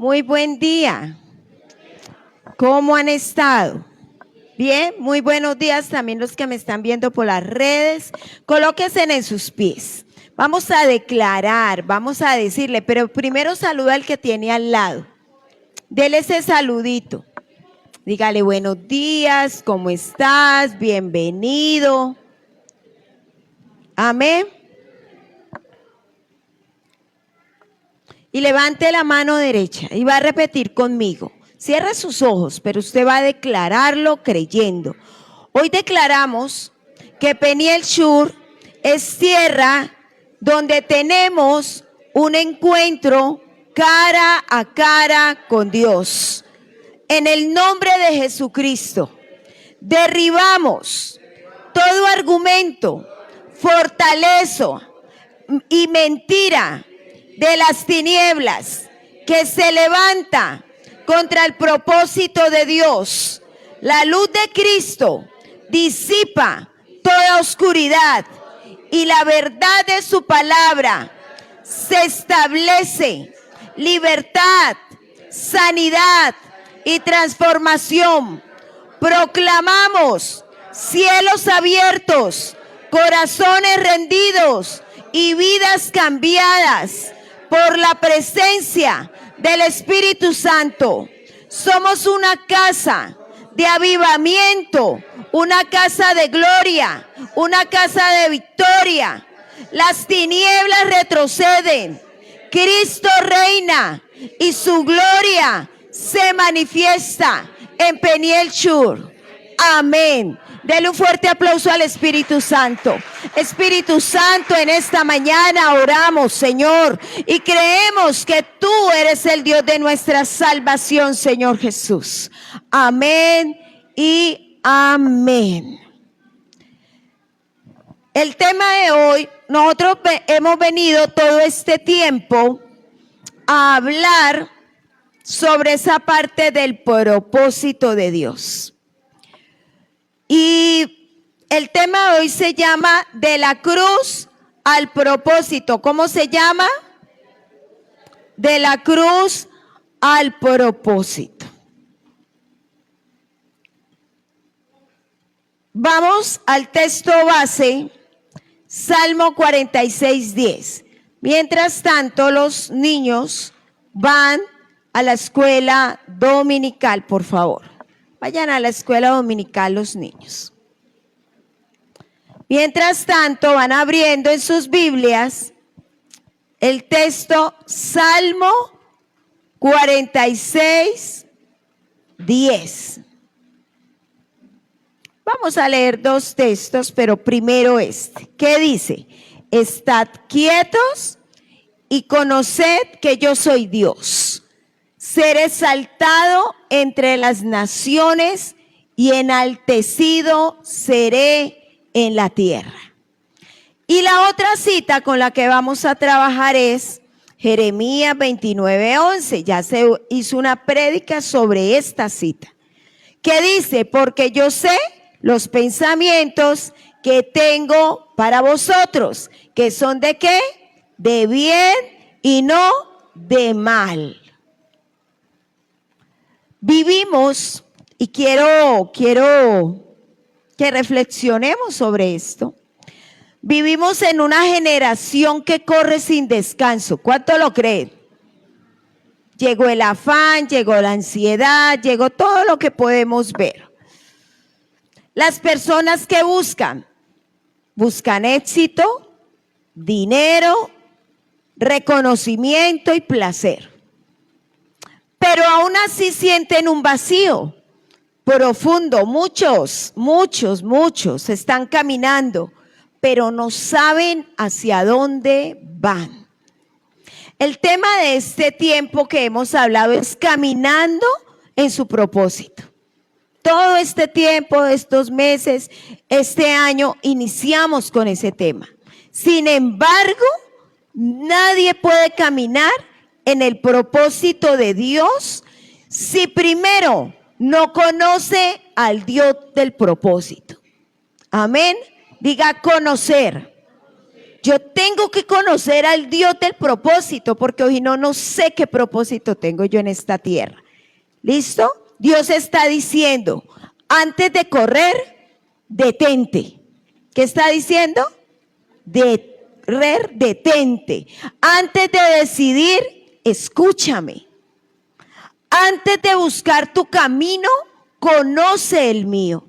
Muy buen día. ¿Cómo han estado? Bien, muy buenos días también los que me están viendo por las redes. Colóquense en sus pies. Vamos a declarar, vamos a decirle, pero primero saluda al que tiene al lado. Dele ese saludito. Dígale buenos días, ¿cómo estás? Bienvenido. Amén. Y levante la mano derecha y va a repetir conmigo. Cierre sus ojos, pero usted va a declararlo creyendo. Hoy declaramos que Peniel Shur es tierra donde tenemos un encuentro cara a cara con Dios. En el nombre de Jesucristo, derribamos todo argumento, fortaleza y mentira de las tinieblas que se levanta contra el propósito de Dios. La luz de Cristo disipa toda oscuridad y la verdad de su palabra se establece libertad, sanidad y transformación. Proclamamos cielos abiertos, corazones rendidos y vidas cambiadas por la presencia del Espíritu Santo. Somos una casa de avivamiento, una casa de gloria, una casa de victoria. Las tinieblas retroceden, Cristo reina y su gloria se manifiesta en Peniel Shur. Amén. Dele un fuerte aplauso al Espíritu Santo. Espíritu Santo, en esta mañana oramos, Señor, y creemos que tú eres el Dios de nuestra salvación, Señor Jesús. Amén y amén. El tema de hoy, nosotros hemos venido todo este tiempo a hablar sobre esa parte del propósito de Dios. Y el tema de hoy se llama de la cruz al propósito. ¿Cómo se llama? De la cruz al propósito. Vamos al texto base, Salmo 46:10. Mientras tanto, los niños van a la escuela dominical, por favor. Vayan a la escuela dominical los niños. Mientras tanto, van abriendo en sus Biblias el texto Salmo 46:10. Vamos a leer dos textos, pero primero este. ¿Qué dice? Estad quietos y conoced que yo soy Dios. Seré exaltado entre las naciones y enaltecido seré en la tierra. Y la otra cita con la que vamos a trabajar es Jeremías 29:11. Ya se hizo una prédica sobre esta cita, que dice, porque yo sé los pensamientos que tengo para vosotros, que son ¿de qué? De bien y no de mal. Vivimos, y quiero que reflexionemos sobre esto. Vivimos en una generación que corre sin descanso. ¿Cuánto lo creen? Llegó el afán, llegó la ansiedad, llegó todo lo que podemos ver. Las personas que buscan éxito, dinero, reconocimiento y placer. Pero aún así sienten un vacío profundo. Muchos están caminando, pero no saben hacia dónde van. El tema de este tiempo que hemos hablado es caminando en su propósito. Todo este tiempo, estos meses, este año, iniciamos con ese tema. Sin embargo, nadie puede caminar en el propósito de Dios si primero no conoce al Dios del propósito. Amén. Diga conocer. Yo tengo que conocer al Dios del propósito, porque hoy no sé qué propósito tengo yo en esta tierra. ¿Listo? Dios está diciendo, antes de correr, detente. ¿Qué está diciendo? Detente. Antes de decidir, escúchame. Antes de buscar tu camino, conoce el mío.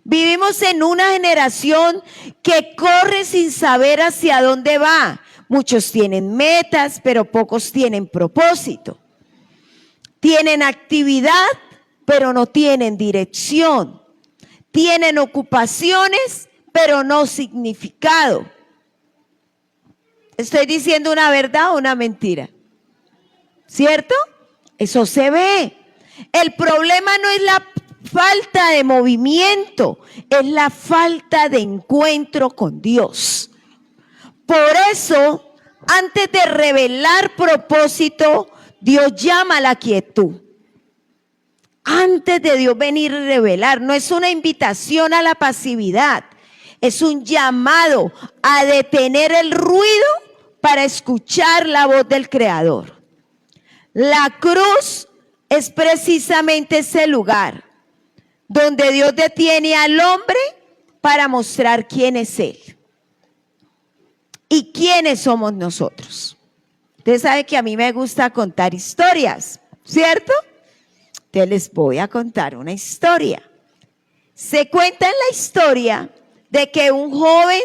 Vivimos en una generación que corre sin saber hacia dónde va. Muchos tienen metas, pero pocos tienen propósito. Tienen actividad, pero no tienen dirección. Tienen ocupaciones, pero no significado. ¿Estoy diciendo una verdad o una mentira? ¿Cierto? Eso se ve. El problema no es la falta de movimiento, es la falta de encuentro con Dios. Por eso, antes de revelar propósito, Dios llama a la quietud. Antes de Dios venir y revelar, no es una invitación a la pasividad, es un llamado a detener el ruido para escuchar la voz del Creador. La cruz es precisamente ese lugar donde Dios detiene al hombre para mostrar quién es Él y quiénes somos nosotros. Ustedes saben que a mí me gusta contar historias, ¿cierto? Entonces les voy a contar una historia. Se cuenta en la historia de que un joven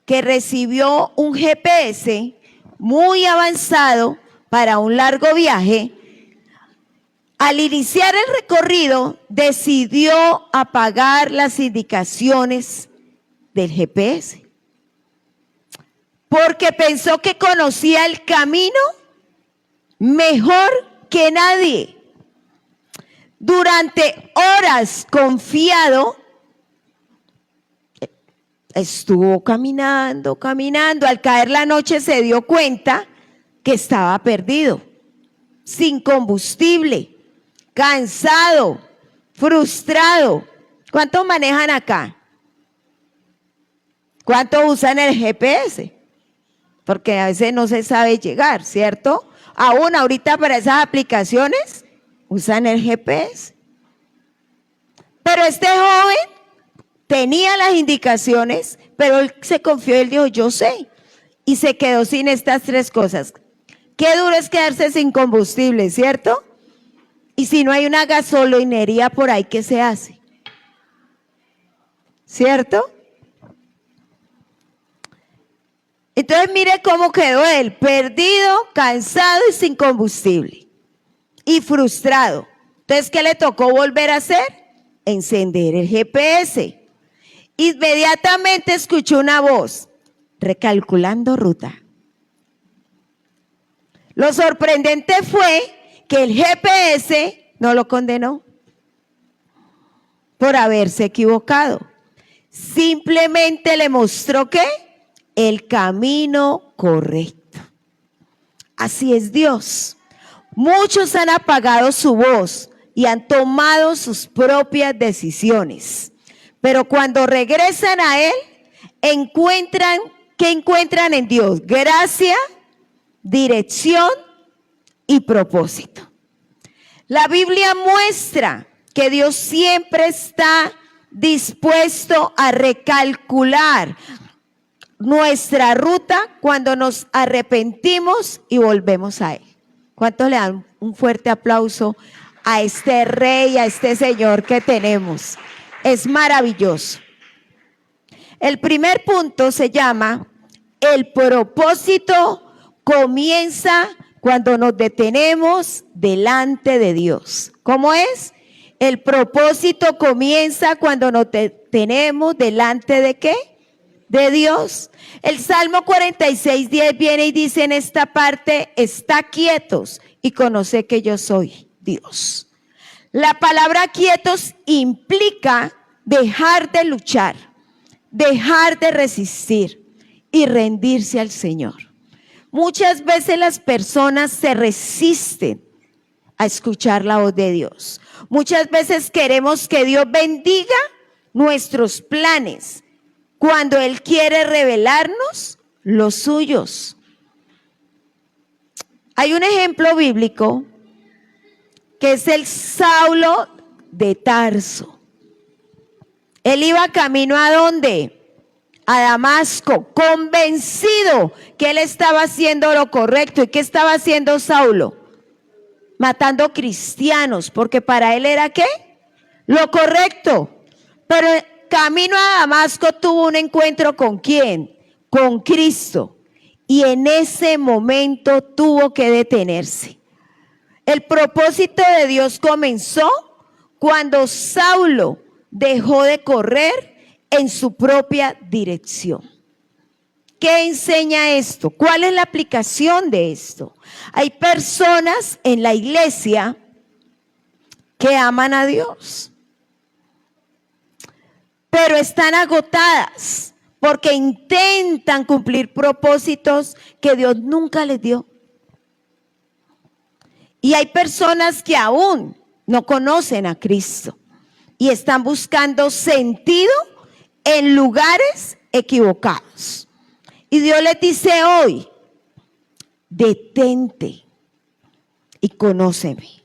que recibió un GPS muy avanzado para un largo viaje, al iniciar el recorrido, decidió apagar las indicaciones del GPS, porque pensó que conocía el camino mejor que nadie. Durante horas confiado, estuvo caminando. Al caer la noche se dio cuenta que estaba perdido, sin combustible, cansado, frustrado. ¿Cuántos manejan acá? ¿Cuántos usan el GPS? Porque a veces no se sabe llegar, ¿cierto? Aún ahorita para esas aplicaciones usan el GPS. Pero este joven tenía las indicaciones, pero él se confió, él dijo, yo sé. Y se quedó sin estas tres cosas. Qué duro es quedarse sin combustible, ¿cierto? Y si no hay una gasolinería por ahí, ¿qué se hace? ¿Cierto? Entonces mire cómo quedó él, perdido, cansado y sin combustible. Y frustrado. Entonces, ¿qué le tocó volver a hacer? Encender el GPS. Inmediatamente escuchó una voz, recalculando ruta. Lo sorprendente fue que el GPS no lo condenó por haberse equivocado. Simplemente le mostró que el camino correcto. Así es Dios. Muchos han apagado su voz y han tomado sus propias decisiones. Pero cuando regresan a Él, ¿qué encuentran en Dios? Gracia, dirección y propósito. La Biblia muestra que Dios siempre está dispuesto a recalcular nuestra ruta cuando nos arrepentimos y volvemos a Él. ¿Cuántos le dan un fuerte aplauso a este Rey, a este Señor que tenemos? Es maravilloso. El primer punto se llama: el propósito comienza cuando nos detenemos delante de Dios. ¿Cómo es? El propósito comienza cuando nos detenemos delante de ¿qué? De Dios. El Salmo 46:10 viene y dice en esta parte: está quietos y conoce que yo soy Dios. La palabra quietos implica dejar de luchar, dejar de resistir y rendirse al Señor. Muchas veces las personas se resisten a escuchar la voz de Dios. Muchas veces queremos que Dios bendiga nuestros planes. Cuando Él quiere revelarnos los suyos. Hay un ejemplo bíblico que es el Saulo de Tarso. Él iba camino ¿a dónde? A Damasco, convencido que él estaba haciendo lo correcto. ¿Y qué estaba haciendo Saulo? Matando cristianos, porque para él era ¿qué? Lo correcto. Pero camino a Damasco tuvo un encuentro ¿con quién? Con Cristo. Y en ese momento tuvo que detenerse. El propósito de Dios comenzó cuando Saulo dejó de correr en su propia dirección. ¿Qué enseña esto? ¿Cuál es la aplicación de esto? Hay personas en la iglesia que aman a Dios, pero están agotadas porque intentan cumplir propósitos que Dios nunca les dio. Y hay personas que aún no conocen a Cristo y están buscando sentido en lugares equivocados. Y Dios les dice hoy, detente y conóceme.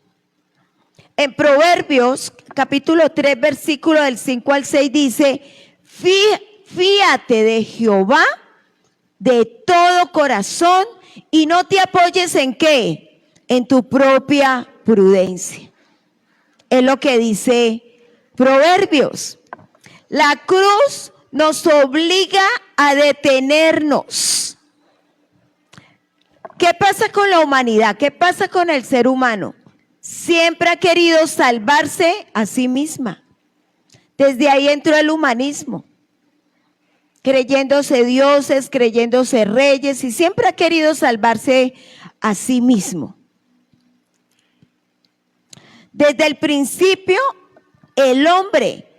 En Proverbios, capítulo 3, versículo del 5 al 6 dice, fíate de Jehová de todo corazón y no te apoyes ¿en qué? En tu propia prudencia. Es lo que dice Proverbios. La cruz nos obliga a detenernos. ¿Qué pasa con la humanidad? ¿Qué pasa con el ser humano? Siempre ha querido salvarse a sí misma. Desde ahí entró el humanismo, creyéndose dioses, creyéndose reyes, y siempre ha querido salvarse a sí mismo. Desde el principio, el hombre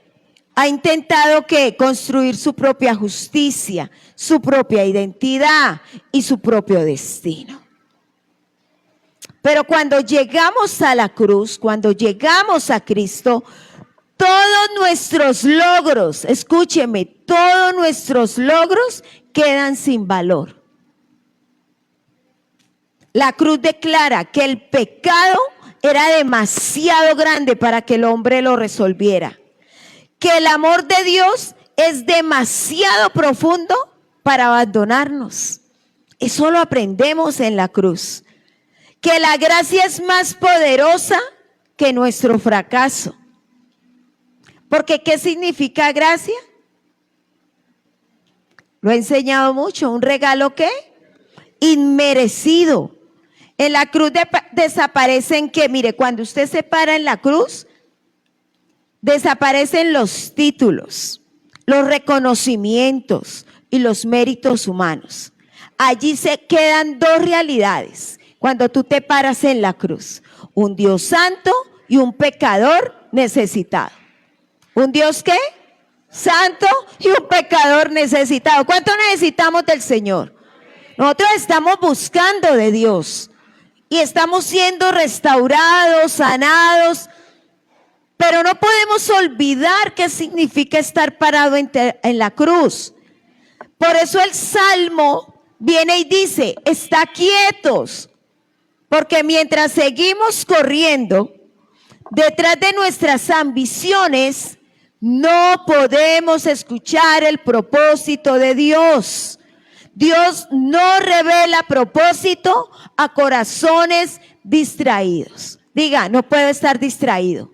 ha intentado ¿qué? Construir su propia justicia, su propia identidad y su propio destino. Pero cuando llegamos a la cruz, cuando llegamos a Cristo, todos nuestros logros, escúcheme, todos nuestros logros quedan sin valor. La cruz declara que el pecado era demasiado grande para que el hombre lo resolviera. Que el amor de Dios es demasiado profundo para abandonarnos. Eso lo aprendemos en la cruz. Que la gracia es más poderosa que nuestro fracaso. Porque ¿qué significa gracia? Lo he enseñado mucho. ¿Un regalo qué? Inmerecido. En la cruz desaparecen que, mire, cuando usted se para en la cruz, desaparecen los títulos, los reconocimientos y los méritos humanos. Allí se quedan dos realidades cuando tú te paras en la cruz: un Dios santo y un pecador necesitado. ¿Un Dios qué? Santo y un pecador necesitado. ¿Cuánto necesitamos del Señor? Nosotros estamos buscando de Dios y estamos siendo restaurados, sanados. Pero no podemos olvidar qué significa estar parado en la cruz. Por eso el Salmo viene y dice, está quietos, porque mientras seguimos corriendo detrás de nuestras ambiciones, no podemos escuchar el propósito de Dios. Dios no revela propósito a corazones distraídos. Diga, no puedo estar distraído.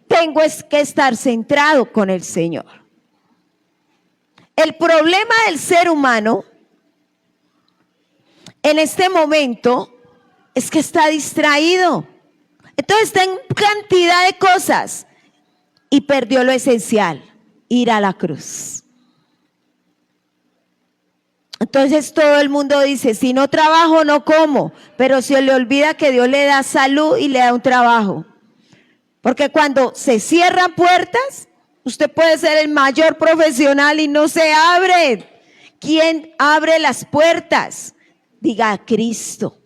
Tengo que estar centrado con el Señor. El problema del ser humano en este momento es que está distraído. Entonces está en cantidad de cosas y perdió lo esencial, ir a la cruz. Entonces todo el mundo dice, si no trabajo no como, pero se le olvida que Dios le da salud y le da un trabajo. Porque cuando se cierran puertas, usted puede ser el mayor profesional y no se abre. ¿Quién abre las puertas? Diga, Cristo.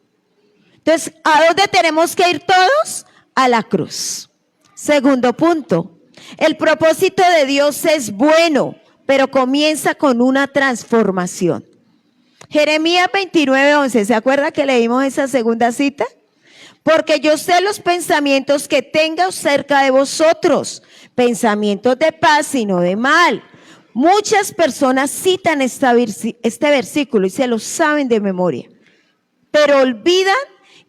Entonces, ¿a dónde tenemos que ir todos? A la cruz. Segundo punto, el propósito de Dios es bueno, pero comienza con una transformación. Jeremías 29:11, ¿se acuerda que leímos esa segunda cita? Porque yo sé los pensamientos que tengo cerca de vosotros, pensamientos de paz y no de mal. Muchas personas citan este versículo y se lo saben de memoria, pero olvidan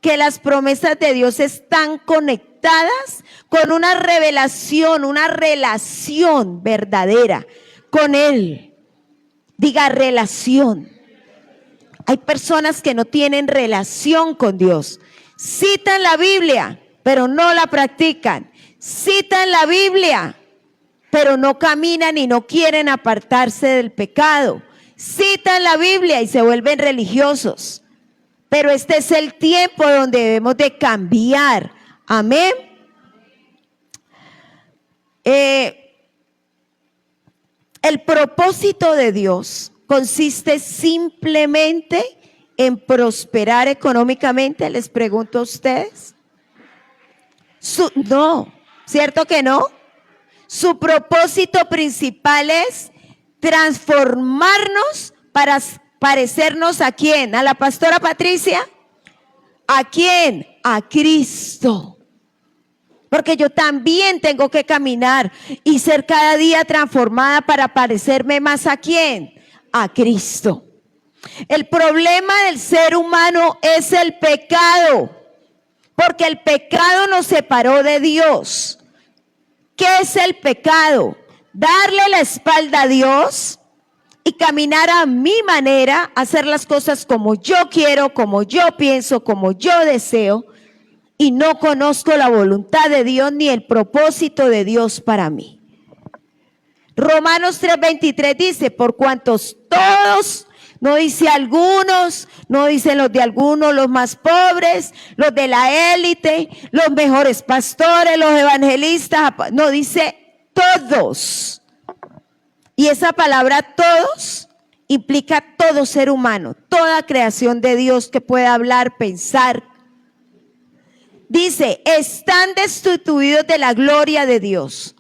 que las promesas de Dios están conectadas con una revelación, una relación verdadera con Él. Diga relación. Hay personas que no tienen relación con Dios. Citan la Biblia, pero no la practican. Citan la Biblia, pero no caminan y no quieren apartarse del pecado. Citan la Biblia y se vuelven religiosos. Pero este es el tiempo donde debemos de cambiar. Amén. El propósito de Dios consiste simplemente en prosperar económicamente, les pregunto a ustedes. No, ¿cierto que no? Su propósito principal es transformarnos para parecernos ¿a quién? ¿A la pastora Patricia? ¿A quién? A Cristo. Porque yo también tengo que caminar y ser cada día transformada para parecerme más ¿a quién? A Cristo. El problema del ser humano es el pecado, porque el pecado nos separó de Dios. ¿Qué es el pecado? Darle la espalda a Dios y caminar a mi manera, hacer las cosas como yo quiero, como yo pienso, como yo deseo, y no conozco la voluntad de Dios ni el propósito de Dios para mí. Romanos 3:23 dice, por cuantos todos, no dice algunos, no dicen los de algunos, los más pobres, los de la élite, los mejores pastores, los evangelistas, no, dice todos. Y esa palabra todos implica todo ser humano, toda creación de Dios que pueda hablar, pensar. Dice, están destituidos de la gloria de Dios.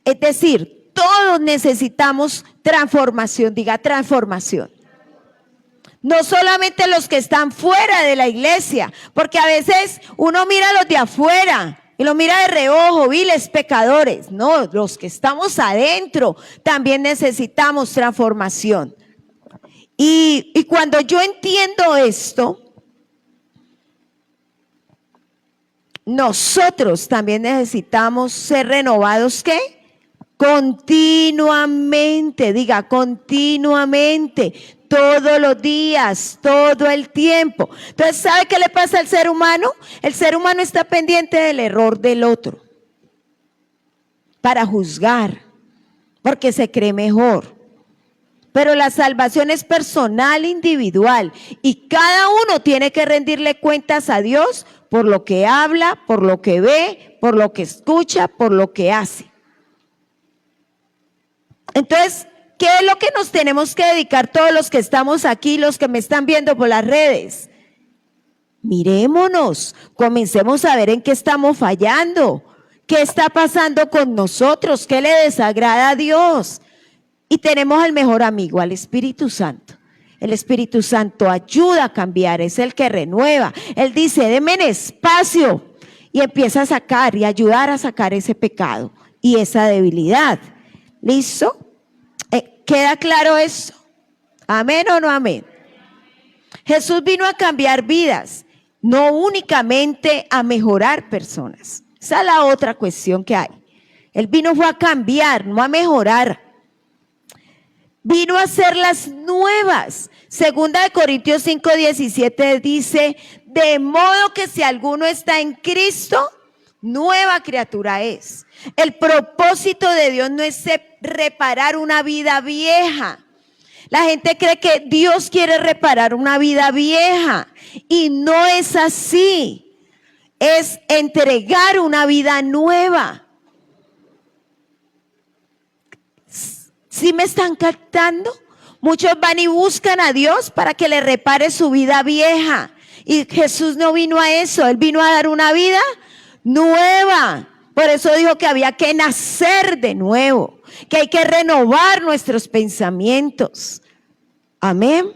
Es decir, todos necesitamos transformación, diga transformación. No solamente los que están fuera de la iglesia, porque a veces uno mira a los de afuera y los mira de reojo, viles pecadores. No, los que estamos adentro también necesitamos transformación. Y cuando yo entiendo esto, nosotros también necesitamos ser renovados, ¿qué? Continuamente, diga continuamente, todos los días, todo el tiempo. Entonces, ¿sabe qué le pasa al ser humano? El ser humano está pendiente del error del otro para juzgar, porque se cree mejor. Pero la salvación es personal, individual, y cada uno tiene que rendirle cuentas a Dios por lo que habla, por lo que ve, por lo que escucha, por lo que hace. Entonces, ¿qué es lo que nos tenemos que dedicar todos los que estamos aquí, los que me están viendo por las redes? Mirémonos, comencemos a ver en qué estamos fallando, qué está pasando con nosotros, qué le desagrada a Dios. Y tenemos al mejor amigo, al Espíritu Santo. El Espíritu Santo ayuda a cambiar, es el que renueva. Él dice, denme espacio, y empieza a sacar y ayudar a sacar ese pecado y esa debilidad. ¿Listo? ¿Queda claro eso? ¿Amén o no amén? Jesús vino a cambiar vidas, no únicamente a mejorar personas. Esa es la otra cuestión que hay. Él vino fue a cambiar, no a mejorar. Vino a hacerlas nuevas. Segunda de Corintios 5:17 dice, de modo que si alguno está en Cristo, nueva criatura es. El propósito de Dios no es reparar una vida vieja. La gente cree que Dios quiere reparar una vida vieja y no es así. Es entregar una vida nueva. ¿Sí me están captando? Muchos van y buscan a Dios para que le repare su vida vieja. Y Jesús no vino a eso, Él vino a dar una vida nueva. Por eso dijo que había que nacer de nuevo, que hay que renovar nuestros pensamientos. Amén.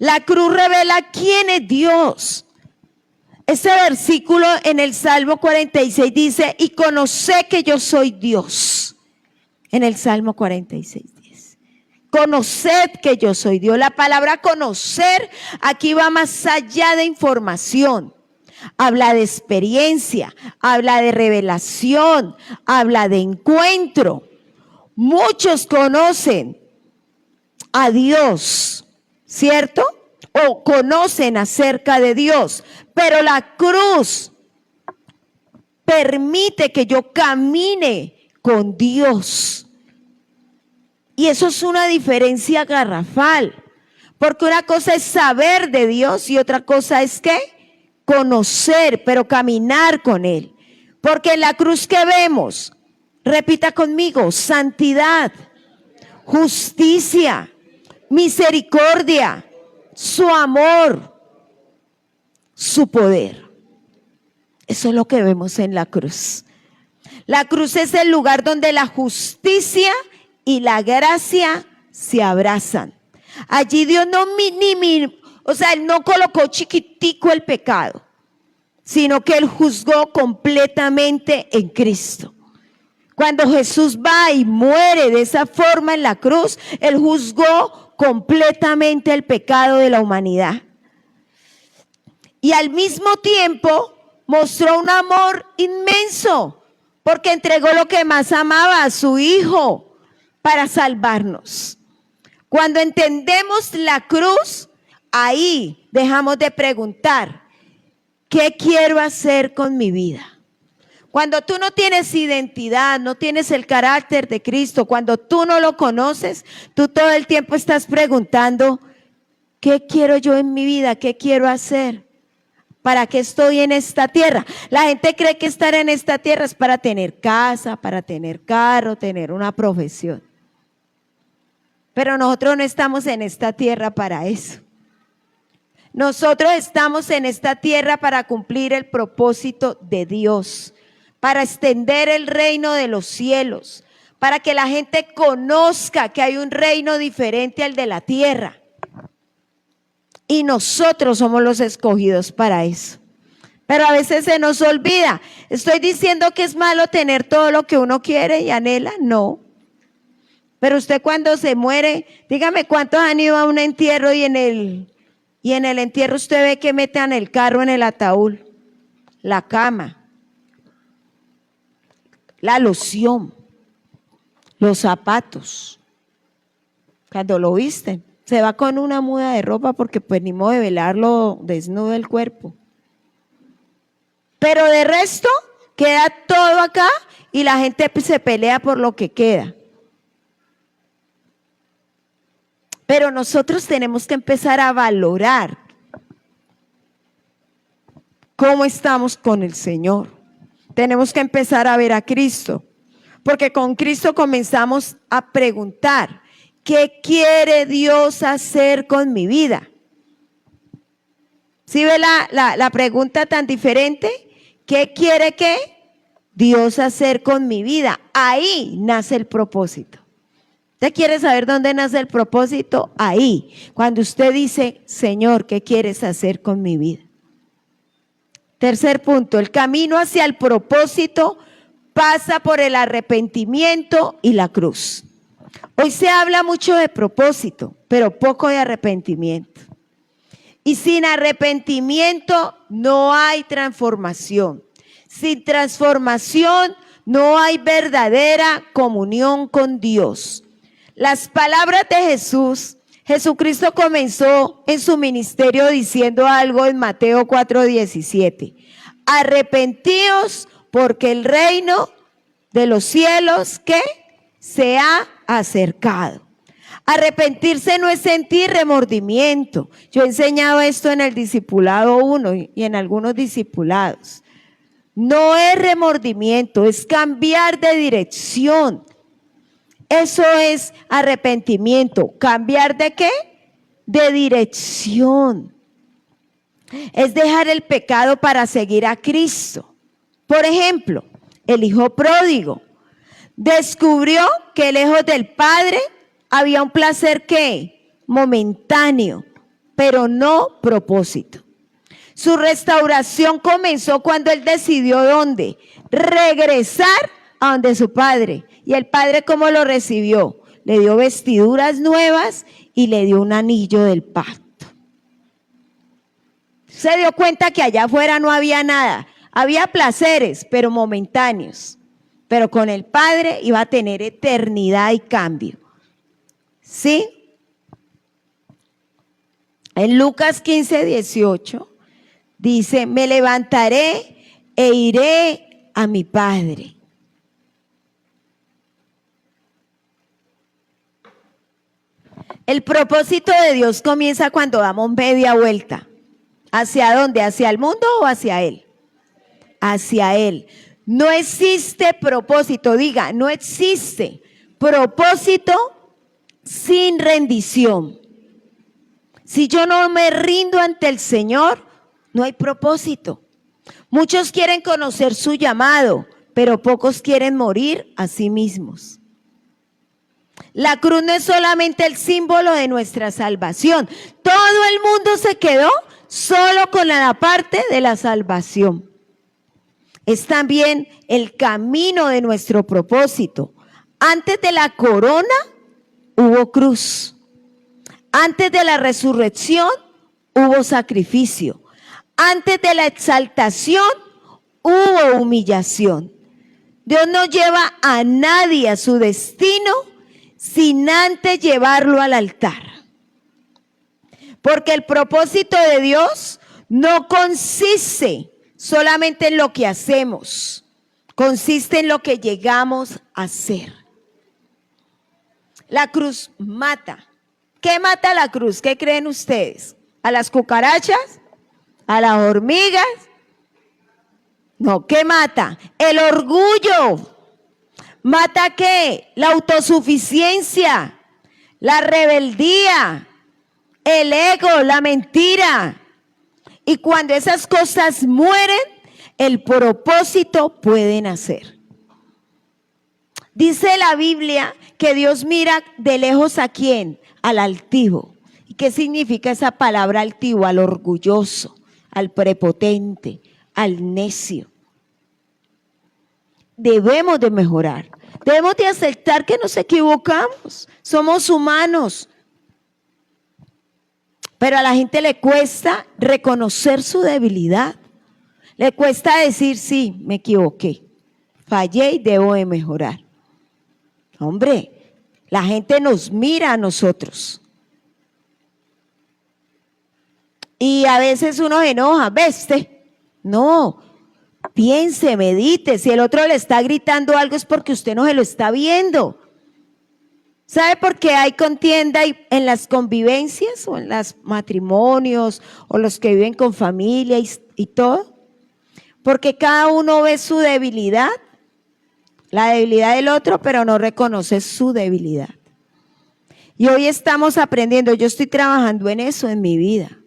La cruz revela quién es Dios. Ese versículo en el Salmo 46 dice, y conocé que yo soy Dios. En el Salmo 46:10. Conoced que yo soy Dios. La palabra conocer aquí va más allá de información. Habla de experiencia, habla de revelación, habla de encuentro. Muchos conocen a Dios, ¿cierto? O conocen acerca de Dios, pero la cruz permite que yo camine con Dios. Y eso es una diferencia garrafal, porque una cosa es saber de Dios y otra cosa es ¿qué? Conocer, pero caminar con Él. Porque en la cruz que vemos, repita conmigo, santidad, justicia, misericordia, su amor, su poder. Eso es lo que vemos en la cruz. La cruz es el lugar donde la justicia y la gracia se abrazan. Allí Dios Él no colocó chiquitico el pecado, sino que Él juzgó completamente en Cristo. Cuando Jesús va y muere de esa forma en la cruz, Él juzgó completamente el pecado de la humanidad. Y al mismo tiempo mostró un amor inmenso, porque entregó lo que más amaba, a su Hijo, para salvarnos. Cuando entendemos la cruz, ahí dejamos de preguntar, ¿qué quiero hacer con mi vida? Cuando tú no tienes identidad, no tienes el carácter de Cristo, cuando tú no lo conoces, tú todo el tiempo estás preguntando, ¿qué quiero yo en mi vida? ¿Qué quiero hacer? ¿Para qué estoy en esta tierra? La gente cree que estar en esta tierra es para tener casa, para tener carro, tener una profesión. Pero nosotros no estamos en esta tierra para eso. Nosotros estamos en esta tierra para cumplir el propósito de Dios, para extender el reino de los cielos, para que la gente conozca que hay un reino diferente al de la tierra. Y nosotros somos los escogidos para eso. Pero a veces se nos olvida. ¿Estoy diciendo que es malo tener todo lo que uno quiere y anhela? No. Pero usted cuando se muere, dígame cuántos han ido a un entierro y en el entierro usted ve que metan el carro en el ataúd, la cama, la loción, los zapatos. Cuando lo visten, se va con una muda de ropa porque pues ni modo de velarlo desnudo el cuerpo. Pero de resto queda todo acá y la gente se pelea por lo que queda. Pero nosotros tenemos que empezar a valorar cómo estamos con el Señor. Tenemos que empezar a ver a Cristo, porque con Cristo comenzamos a preguntar, ¿qué quiere Dios hacer con mi vida? ¿Sí ve la pregunta tan diferente? ¿Qué quiere Dios hacer con mi vida? Ahí nace el propósito. ¿Usted quiere saber dónde nace el propósito? Ahí, cuando usted dice, Señor, ¿qué quieres hacer con mi vida? Tercer punto, el camino hacia el propósito pasa por el arrepentimiento y la cruz. Hoy se habla mucho de propósito, pero poco de arrepentimiento. Y sin arrepentimiento no hay transformación. Sin transformación no hay verdadera comunión con Dios. Las palabras de Jesús, Jesucristo comenzó en su ministerio diciendo algo en Mateo 4:17. Arrepentíos porque el reino de los cielos, ¿qué? Se ha acercado. Arrepentirse no es sentir remordimiento. Yo he enseñado esto en el discipulado 1 y en algunos discipulados. No es remordimiento, es cambiar de dirección. Eso es arrepentimiento. ¿Cambiar de qué? De dirección. Es dejar el pecado para seguir a Cristo. Por ejemplo, el hijo pródigo descubrió que lejos del Padre había un placer ¿qué? Momentáneo, pero no propósito. Su restauración comenzó cuando él decidió ¿dónde? Regresar a donde su padre. ¿Y el padre cómo lo recibió? Le dio vestiduras nuevas y le dio un anillo del pacto. Se dio cuenta que allá afuera no había nada. Había placeres, pero momentáneos. Pero con el Padre iba a tener eternidad y cambio. ¿Sí? En Lucas 15:18 dice, me levantaré e iré a mi Padre. El propósito de Dios comienza cuando damos media vuelta. ¿Hacia dónde? ¿Hacia el mundo o hacia Él? Hacia Él. No existe propósito, diga, no existe propósito sin rendición. Si yo no me rindo ante el Señor, no hay propósito. Muchos quieren conocer su llamado, pero pocos quieren morir a sí mismos. La cruz no es solamente el símbolo de nuestra salvación. Todo el mundo se quedó solo con la parte de la salvación. Es también el camino de nuestro propósito. Antes de la corona hubo cruz. Antes de la resurrección hubo sacrificio. Antes de la exaltación hubo humillación. Dios no lleva a nadie a su destino sin antes llevarlo al altar. Porque el propósito de Dios no consiste solamente en lo que hacemos, consiste en lo que llegamos a hacer. La cruz mata. ¿Qué mata la cruz? ¿Qué creen ustedes? ¿A las cucarachas? ¿A las hormigas? No, ¿qué mata? El orgullo. ¿Mata qué? La autosuficiencia, la rebeldía, el ego, la mentira. Y cuando esas cosas mueren, el propósito puede nacer. Dice la Biblia que Dios mira de lejos ¿a quién? Al altivo. ¿Y qué significa esa palabra altivo? Al orgulloso, al prepotente, al necio. Debemos de mejorar. Debemos de aceptar que nos equivocamos. Somos humanos. Pero a la gente le cuesta reconocer su debilidad. Le cuesta decir, sí, me equivoqué. Fallé y debo de mejorar. Hombre, la gente nos mira a nosotros. Y a veces uno se enoja, ¿ves? No, piense, medite. Si el otro le está gritando algo es porque usted no se lo está viendo. ¿Sabe por qué hay contienda en las convivencias o en los matrimonios o los que viven con familia y todo? Porque cada uno ve su debilidad, la debilidad del otro, pero no reconoce su debilidad. Y hoy estamos aprendiendo, yo estoy trabajando en eso en mi vida.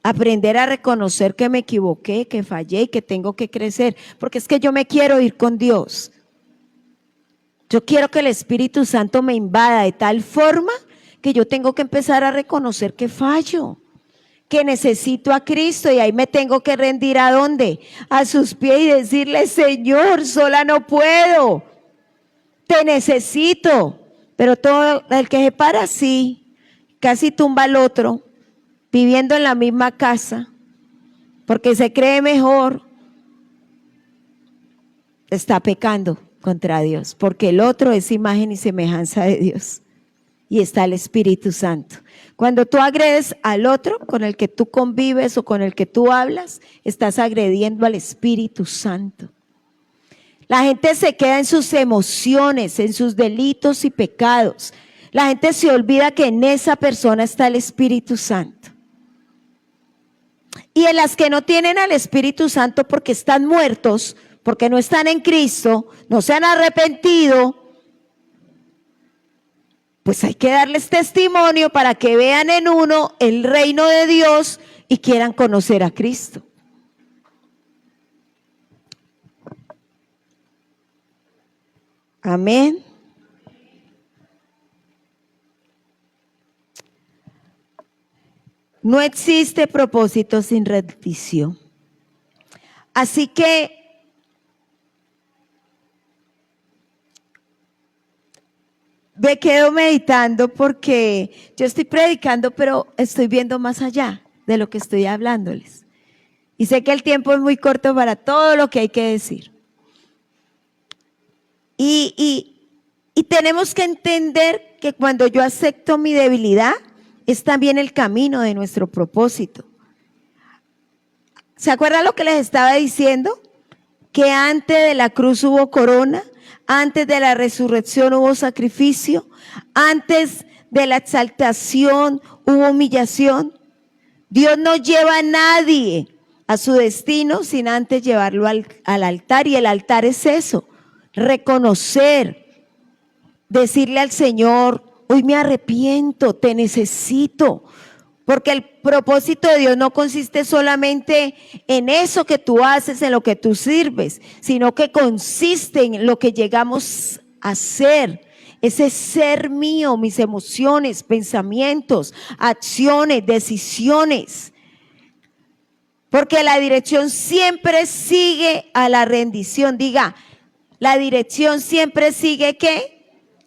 Aprender a reconocer que me equivoqué, que fallé y que tengo que crecer. Porque es que yo me quiero ir con Dios. Yo quiero que el Espíritu Santo me invada de tal forma que yo tengo que empezar a reconocer que fallo, que necesito a Cristo y ahí me tengo que rendir ¿a dónde? A sus pies y decirle, Señor, sola no puedo, te necesito. Pero todo el que se para así, casi tumba al otro, viviendo en la misma casa, porque se cree mejor, está pecando contra Dios, porque el otro es imagen y semejanza de Dios y está el Espíritu Santo. Cuando tú agredes al otro con el que tú convives o con el que tú hablas, estás agrediendo al Espíritu Santo. La gente se queda en sus emociones, en sus delitos y pecados. La gente se olvida que en esa persona está el Espíritu Santo. Y en las que no tienen al Espíritu Santo porque están muertos, porque no están en Cristo, no se han arrepentido, pues hay que darles testimonio para que vean en uno el reino de Dios y quieran conocer a Cristo. Amén. No existe propósito sin rendición. Así que me quedo meditando porque yo estoy predicando, pero estoy viendo más allá de lo que estoy hablándoles. Y sé que el tiempo es muy corto para todo lo que hay que decir. Y tenemos que entender que cuando yo acepto mi debilidad, es también el camino de nuestro propósito. ¿Se acuerdan lo que les estaba diciendo? Que antes de la cruz hubo corona, antes de la resurrección hubo sacrificio, antes de la exaltación hubo humillación. Dios no lleva a nadie a su destino sin antes llevarlo al altar, y el altar es eso, reconocer, decirle al Señor: hoy me arrepiento, te necesito. Porque el propósito de Dios no consiste solamente en eso que tú haces, en lo que tú sirves, sino que consiste en lo que llegamos a ser. Ese ser mío, mis emociones, pensamientos, acciones, decisiones. Porque la dirección siempre sigue a la rendición. Diga, la dirección siempre sigue ¿qué?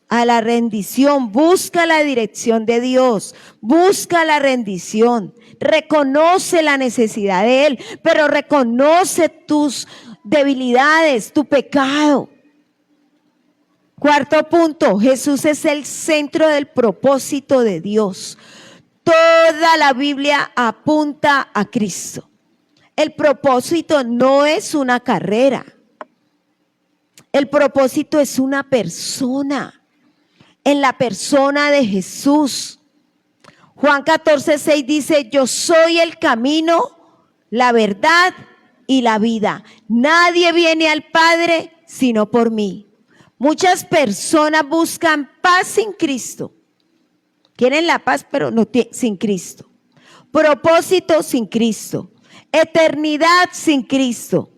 A la rendición. Busca la dirección de Dios, busca la rendición, reconoce la necesidad de Él, pero reconoce tus debilidades, tu pecado. Cuarto punto, Jesús es el centro del propósito de Dios. Toda la Biblia apunta a Cristo. El propósito no es una carrera, el propósito es una persona. En la persona de Jesús. Juan 14:6 dice: yo soy el camino, la verdad y la vida. Nadie viene al Padre sino por mí. Muchas personas buscan paz sin Cristo. Quieren la paz, pero no sin Cristo. Propósito sin Cristo. Eternidad sin Cristo.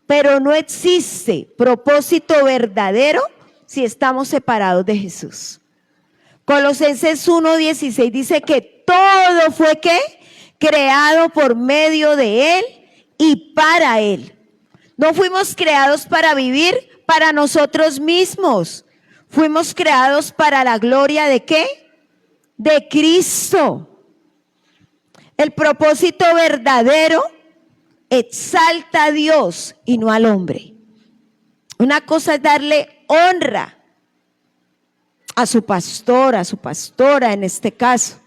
Pero no existe propósito verdadero si estamos separados de Jesús. Colosenses 1:16 dice que todo fue ¿qué? Creado por medio de Él y para Él. No fuimos creados para vivir para nosotros mismos. Fuimos creados para la gloria ¿de qué? De Cristo. El propósito verdadero exalta a Dios y no al hombre. Una cosa es darle honra a su pastor, a su pastora en este caso.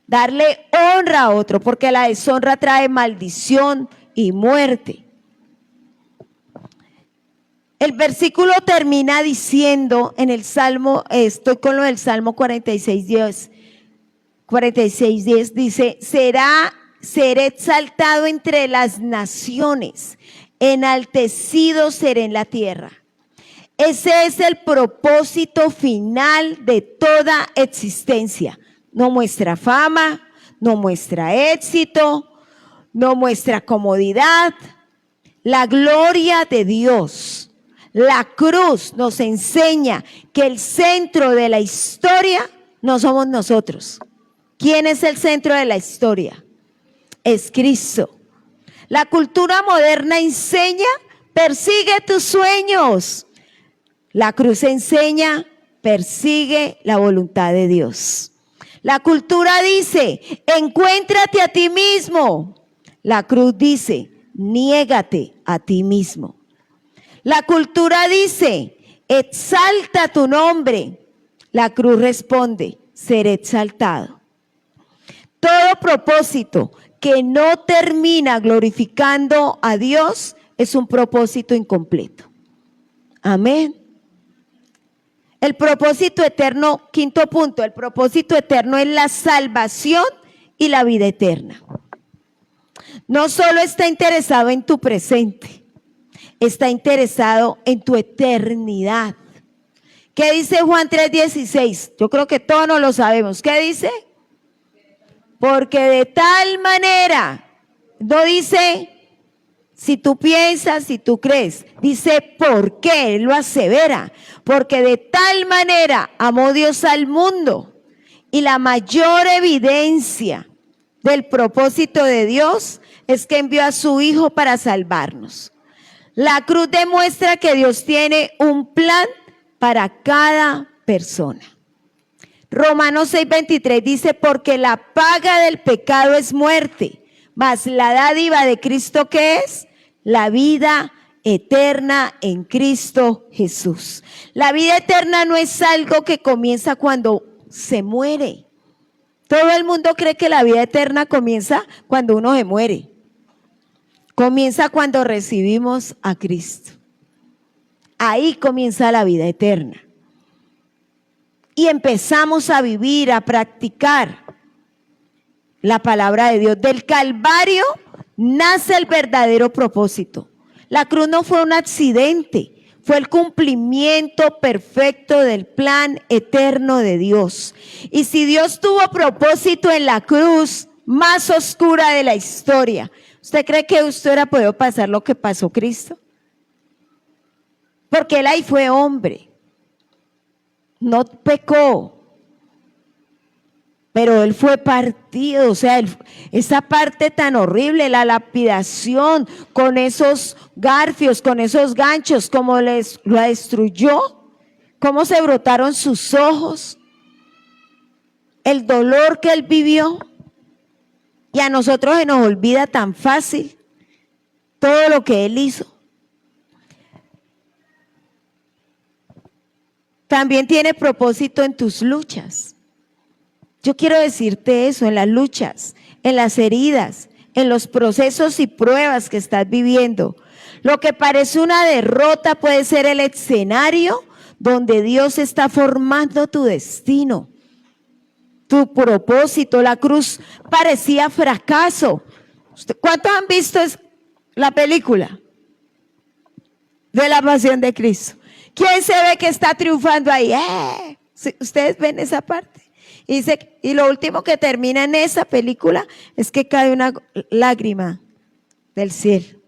Darle honra a otro, porque la deshonra trae maldición y muerte. El versículo termina diciendo en el Salmo, estoy con lo del Salmo 46:10. 46:10 dice: seré exaltado entre las naciones, enaltecido seré en la tierra. Ese es el propósito final de toda existencia. No muestra fama, no muestra éxito, no muestra comodidad. La gloria de Dios. La cruz nos enseña que el centro de la historia no somos nosotros. ¿Quién es el centro de la historia? Es Cristo. La cultura moderna enseña: persigue tus sueños. La cruz enseña: persigue la voluntad de Dios. La cultura dice: encuéntrate a ti mismo. La cruz dice: niégate a ti mismo. La cultura dice: exalta tu nombre. La cruz responde: seré exaltado. Todo propósito que no termina glorificando a Dios es un propósito incompleto. Amén. El propósito eterno, quinto punto, el propósito eterno es la salvación y la vida eterna. No solo está interesado en tu presente, está interesado en tu eternidad. ¿Qué dice Juan 3:16? Yo creo que todos nos lo sabemos. ¿Qué dice? Porque de tal manera, no dice si tú piensas, si tú crees, dice por qué, él lo asevera. Porque de tal manera amó Dios al mundo, y la mayor evidencia del propósito de Dios es que envió a su Hijo para salvarnos. La cruz demuestra que Dios tiene un plan para cada persona. Romanos 6:23 dice, porque la paga del pecado es muerte, mas la dádiva de Cristo, ¿qué es? La vida eterna en Cristo Jesús. La vida eterna no es algo que comienza cuando se muere. Todo el mundo cree que la vida eterna comienza cuando uno se muere. Comienza cuando recibimos a Cristo. Ahí comienza la vida eterna. Y empezamos a vivir, a practicar la palabra de Dios. Del Calvario nace el verdadero propósito. La cruz no fue un accidente, fue el cumplimiento perfecto del plan eterno de Dios. Y si Dios tuvo propósito en la cruz más oscura de la historia, ¿usted cree que usted hubiera podido pasar lo que pasó Cristo? Porque él ahí fue hombre, no pecó, pero él fue partido, o sea, esa parte tan horrible, la lapidación, con esos garfios, con esos ganchos, cómo la destruyó, cómo se brotaron sus ojos, el dolor que él vivió. Y a nosotros se nos olvida tan fácil todo lo que él hizo. También tiene propósito en tus luchas. Yo quiero decirte eso, en las luchas, en las heridas, en los procesos y pruebas que estás viviendo. Lo que parece una derrota puede ser el escenario donde Dios está formando tu destino, tu propósito. La cruz parecía fracaso. ¿Cuántos han visto la película de la Pasión de Cristo? ¿Quién se ve que está triunfando ahí? ¿Ustedes ven esa parte? Y lo último que termina en esa película es que cae una lágrima del cielo,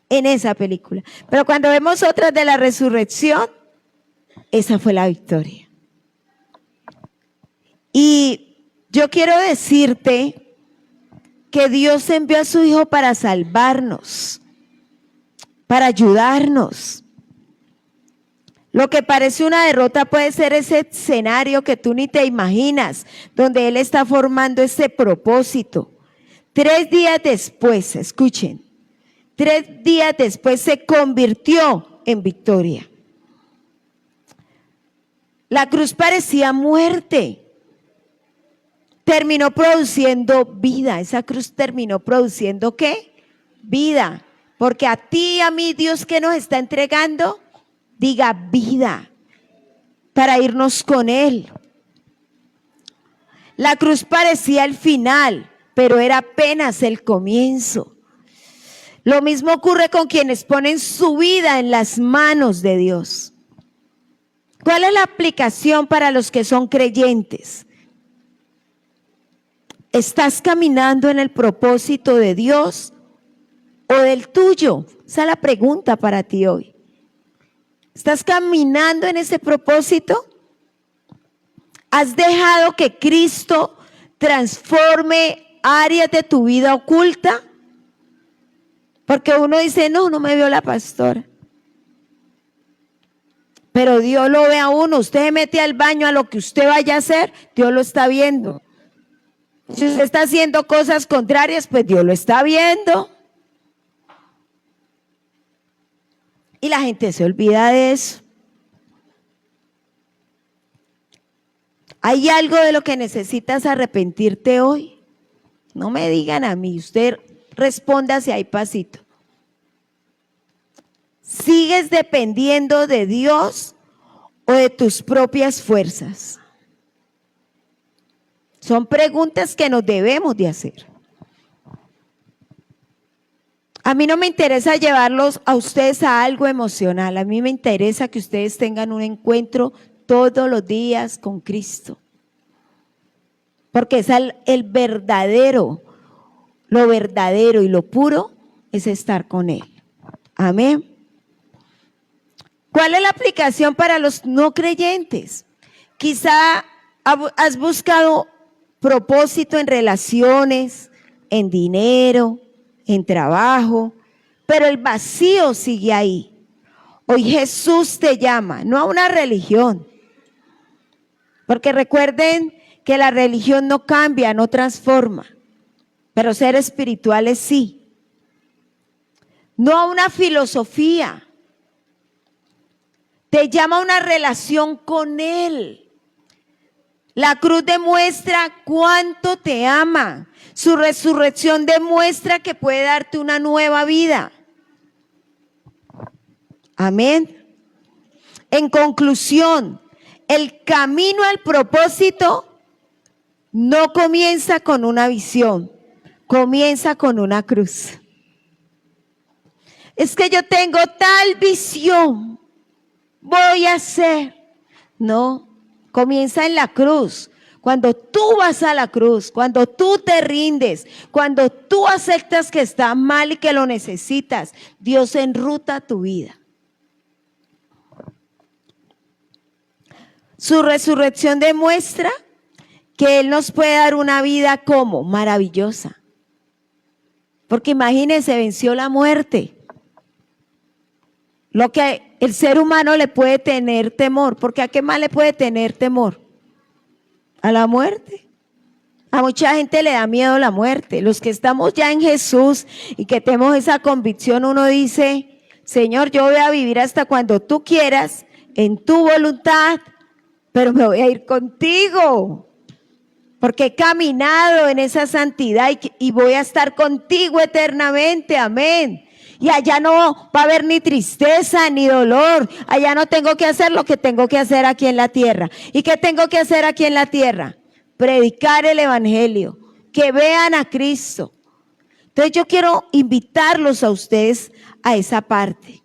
en esa película. Pero cuando vemos otras de la resurrección, esa fue la victoria. Y yo quiero decirte que Dios envió a su Hijo para salvarnos, para ayudarnos. Lo que parece una derrota puede ser ese escenario que tú ni te imaginas, donde Él está formando ese propósito. 3 días después, escuchen, 3 días después se convirtió en victoria. La cruz parecía muerte. Terminó produciendo vida. Esa cruz terminó produciendo ¿qué? Vida. Porque a ti y a mí Dios, ¿qué nos está entregando? Diga vida, para irnos con Él. La cruz parecía el final, pero era apenas el comienzo. Lo mismo ocurre con quienes ponen su vida en las manos de Dios. ¿Cuál es la aplicación para los que son creyentes? ¿Estás caminando en el propósito de Dios o del tuyo? Esa es la pregunta para ti hoy. ¿Estás caminando en ese propósito? ¿Has dejado que Cristo transforme áreas de tu vida oculta? Porque uno dice, no me vio la pastora. Pero Dios lo ve a uno. Usted se mete al baño a lo que usted vaya a hacer, Dios lo está viendo. Si usted está haciendo cosas contrarias, pues Dios lo está viendo. Y la gente se olvida de eso. ¿Hay algo de lo que necesitas arrepentirte hoy? No me digan a mí, usted responda si hay pasito. ¿Sigues dependiendo de Dios o de tus propias fuerzas? Son preguntas que nos debemos de hacer. A mí no me interesa llevarlos a ustedes a algo emocional. A mí me interesa que ustedes tengan un encuentro todos los días con Cristo. Porque es el verdadero, lo verdadero y lo puro es estar con Él. Amén. ¿Cuál es la aplicación para los no creyentes? Quizá has buscado propósito en relaciones, en dinero, en trabajo, pero el vacío sigue ahí. Hoy Jesús te llama, no a una religión, porque recuerden que la religión no cambia, no transforma, pero ser espirituales sí. No a una filosofía, te llama a una relación con Él. La cruz demuestra cuánto te ama. Su resurrección demuestra que puede darte una nueva vida. Amén. En conclusión, el camino al propósito no comienza con una visión, comienza con una cruz. Es que yo tengo tal visión, voy a hacer. No, comienza en la cruz. Cuando tú vas a la cruz, cuando tú te rindes, cuando tú aceptas que está mal y que lo necesitas, Dios enruta tu vida. Su resurrección demuestra que Él nos puede dar una vida como maravillosa. Porque imagínense, venció la muerte. Lo que el ser humano le puede tener temor, porque ¿a qué más le puede tener temor? A la muerte. A mucha gente le da miedo la muerte. Los que estamos ya en Jesús y que tenemos esa convicción, uno dice, Señor, yo voy a vivir hasta cuando tú quieras, en tu voluntad, pero me voy a ir contigo, porque he caminado en esa santidad y voy a estar contigo eternamente, amén. Y allá no va a haber ni tristeza ni dolor, allá no tengo que hacer lo que tengo que hacer aquí en la tierra. ¿Y qué tengo que hacer aquí en la tierra? Predicar el evangelio, que vean a Cristo. Entonces yo quiero invitarlos a ustedes a esa parte.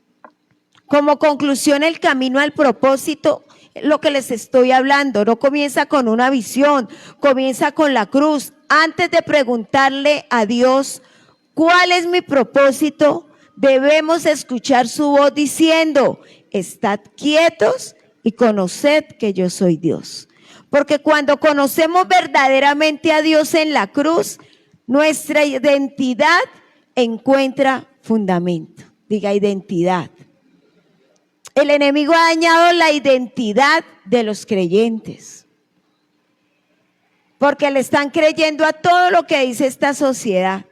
Como conclusión, el camino al propósito, lo que les estoy hablando, no comienza con una visión, comienza con la cruz. Antes de preguntarle a Dios, ¿cuál es mi propósito? Debemos escuchar su voz diciendo, estad quietos y conoced que yo soy Dios. Porque cuando conocemos verdaderamente a Dios en la cruz, nuestra identidad encuentra fundamento. Diga identidad. El enemigo ha dañado la identidad de los creyentes, porque le están creyendo a todo lo que dice esta sociedad.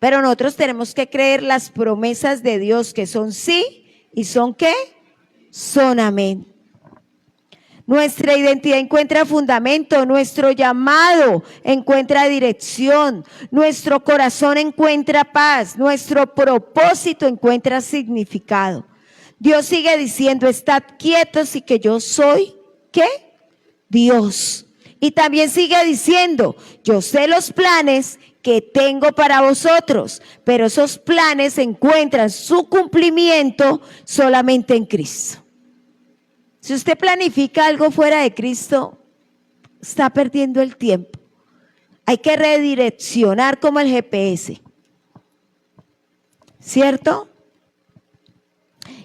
Pero nosotros tenemos que creer las promesas de Dios, que son sí y son ¿qué? Son amén. Nuestra identidad encuentra fundamento, nuestro llamado encuentra dirección, nuestro corazón encuentra paz, nuestro propósito encuentra significado. Dios sigue diciendo, estad quietos y que yo soy, ¿qué? Dios. Y también sigue diciendo, yo sé los planes que tengo para vosotros, pero esos planes encuentran su cumplimiento solamente en Cristo. Si usted planifica algo fuera de Cristo, está perdiendo el tiempo. Hay que redireccionar como el GPS, ¿cierto?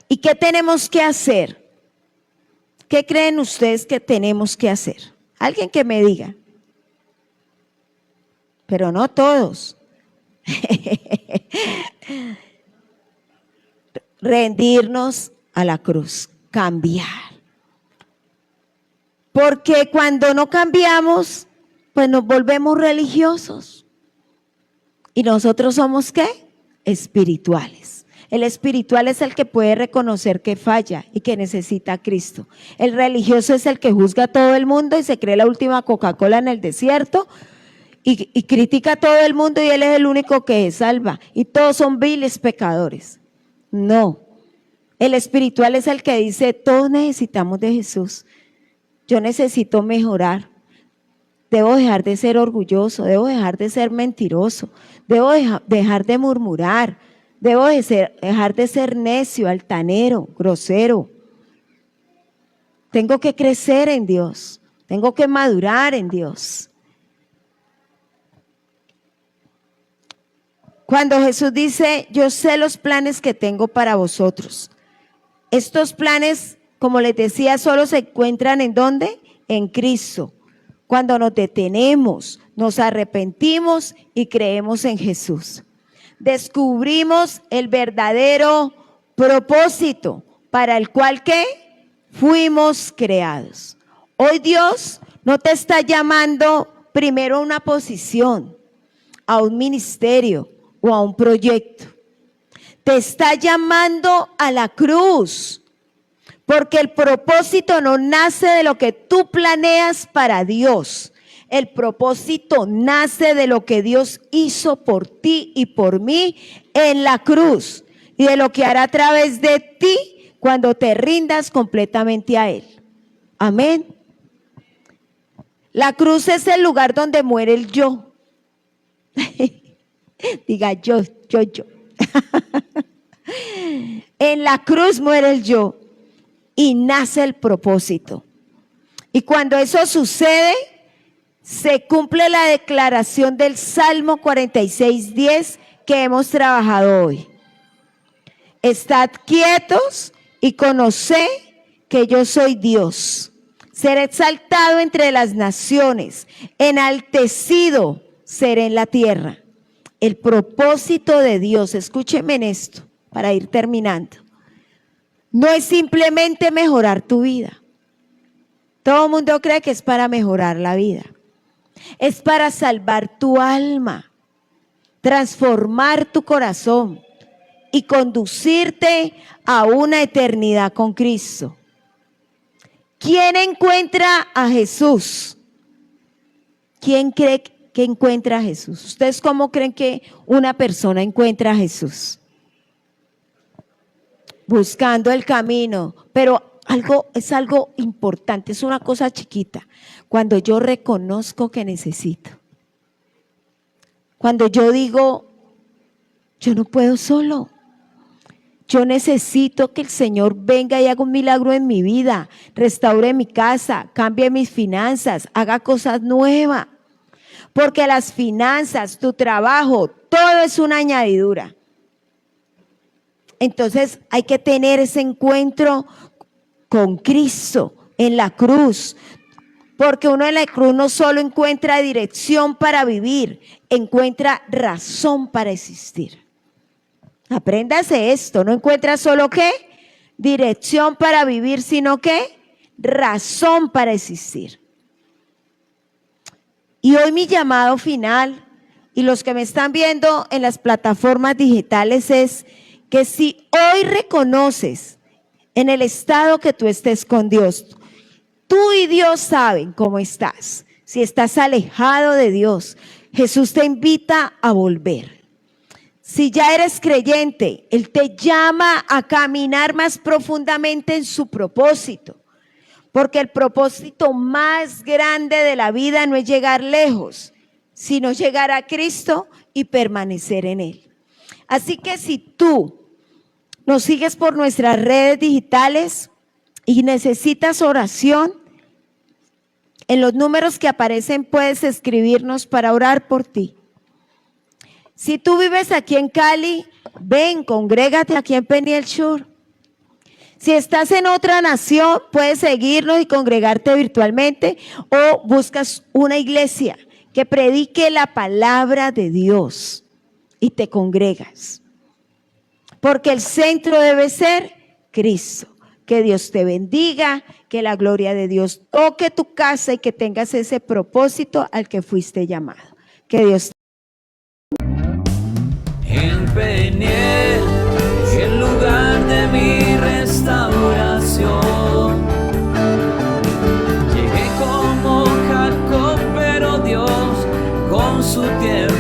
¿Y qué tenemos que hacer? ¿Qué creen ustedes que tenemos que hacer? Alguien que me diga. Pero no todos. Rendirnos a la cruz, cambiar. Porque cuando no cambiamos, pues nos volvemos religiosos. ¿Y nosotros somos qué? Espirituales. El espiritual es el que puede reconocer que falla y que necesita a Cristo. El religioso es el que juzga a todo el mundo y se cree la última Coca-Cola en el desierto y critica a todo el mundo y él es el único que se salva. Y todos son viles pecadores. No. El espiritual es el que dice, todos necesitamos de Jesús. Yo necesito mejorar. Debo dejar de ser orgulloso, debo dejar de ser mentiroso, debo dejar de murmurar. Debo dejar de ser necio, altanero, grosero. Tengo que crecer en Dios. Tengo que madurar en Dios. Cuando Jesús dice, yo sé los planes que tengo para vosotros. Estos planes, como les decía, solo se encuentran ¿en dónde? En Cristo. cuando nos detenemos, nos arrepentimos y creemos en Jesús. Descubrimos el verdadero propósito para el cual ¿qué? Fuimos creados. Hoy Dios no te está llamando primero a una posición, a un ministerio o a un proyecto. Te está llamando a la cruz, porque el propósito no nace de lo que tú planeas para Dios. El propósito nace de lo que Dios hizo por ti y por mí en la cruz y de lo que hará a través de ti cuando te rindas completamente a Él. Amén. La cruz es el lugar donde muere el yo. Diga yo. En la cruz muere el yo y nace el propósito. Y cuando eso sucede, se cumple la declaración del Salmo 46:10 que hemos trabajado hoy. Estad quietos y conoced que yo soy Dios. Seré exaltado entre las naciones, enaltecido seré en la tierra. El propósito de Dios, escúcheme en esto para ir terminando, no es simplemente mejorar tu vida. Todo el mundo cree que es para mejorar la vida. Es para salvar tu alma, transformar tu corazón y conducirte a una eternidad con Cristo. ¿Quién encuentra a Jesús? ¿Quién cree que encuentra a Jesús? ¿Ustedes cómo creen que una persona encuentra a Jesús? Buscando el camino, pero es algo importante, es una cosa chiquita. Cuando yo reconozco que necesito. Cuando yo digo, yo no puedo solo. Yo necesito que el Señor venga y haga un milagro en mi vida, restaure mi casa, cambie mis finanzas, haga cosas nuevas. Porque las finanzas, tu trabajo, todo es una añadidura. Entonces hay que tener ese encuentro con Cristo en la cruz. Porque uno en la cruz no solo encuentra dirección para vivir, encuentra razón para existir. Apréndase esto, no encuentra solo ¿qué? Dirección para vivir, sino ¿qué? Razón para existir. Y hoy mi llamado final, y los que me están viendo en las plataformas digitales, es que si hoy reconoces en el estado que tú estés con Dios, tú y Dios saben cómo estás. Si estás alejado de Dios, Jesús te invita a volver. Si ya eres creyente, Él te llama a caminar más profundamente en su propósito. Porque el propósito más grande de la vida no es llegar lejos, sino llegar a Cristo y permanecer en Él. Así que si tú nos sigues por nuestras redes digitales y necesitas oración, en los números que aparecen puedes escribirnos para orar por ti. Si tú vives aquí en Cali, ven, congrégate aquí en Peniel Sur. Si estás en otra nación, puedes seguirnos y congregarte virtualmente o buscas una iglesia que predique la palabra de Dios y te congregas. Porque el centro debe ser Cristo. Que Dios te bendiga, que la gloria de Dios toque tu casa y que tengas ese propósito al que fuiste llamado. Que Dios te En Peniel, el lugar de mi restauración. Llegué como Jacob, pero Dios con su tierra